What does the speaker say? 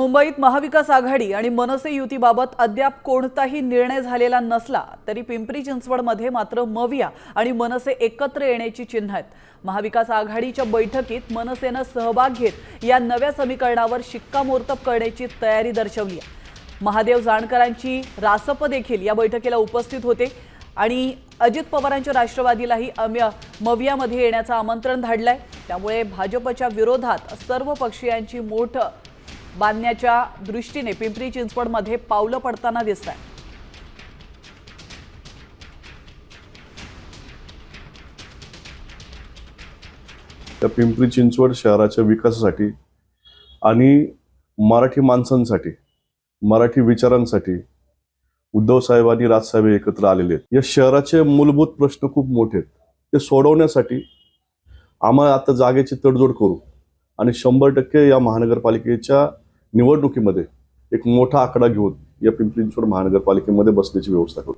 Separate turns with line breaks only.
मुंबईत महाविकास आघाडी आणि मनसे युतीबाबत अद्याप कोणताही निर्णय झालेला नसला तरी पिंपरी चिंचवडमध्ये मात्र मविया आणि मनसे एकत्र येण्याची चिन्ह आहेत। महाविकास आघाडीच्या बैठकीत मनसेने सहभाग घेत या नव्या समीकरणावर शिक्कामोर्तब करण्याची तयारी दर्शवली आहे। महादेव जानकरांची रासप देखील या बैठकीला उपस्थित होते आणि अजित पवारांच्या राष्ट्रवादीलाही मवियामध्ये येण्याचं आमंत्रण धाडलंय। त्यामुळे भाजपच्या विरोधात सर्व पक्षीयांची मोठ बांधण्याच्या दृष्टीने पिंपरी चिंचवडमध्ये पावलं पडताना दिसत आहे।
त्या पिंपरी चिंचवड शहराच्या विकासासाठी आणि मराठी माणसांसाठी, मराठी विचारांसाठी उद्धव साहेब आणि राजसाहेब एकत्र आलेले आहेत। या शहराचे मूलभूत प्रश्न खूप मोठे आहेत, ते सोडवण्यासाठी आम्हाला आता जागेची तडजोड करू आणि 100% या महानगरपालिकेच्या निवडणुकीमध्ये एक मोठा आकडा घेऊन या पिंपरी चिंचवड महानगरपालिकेमध्ये बसण्याची व्यवस्था करू।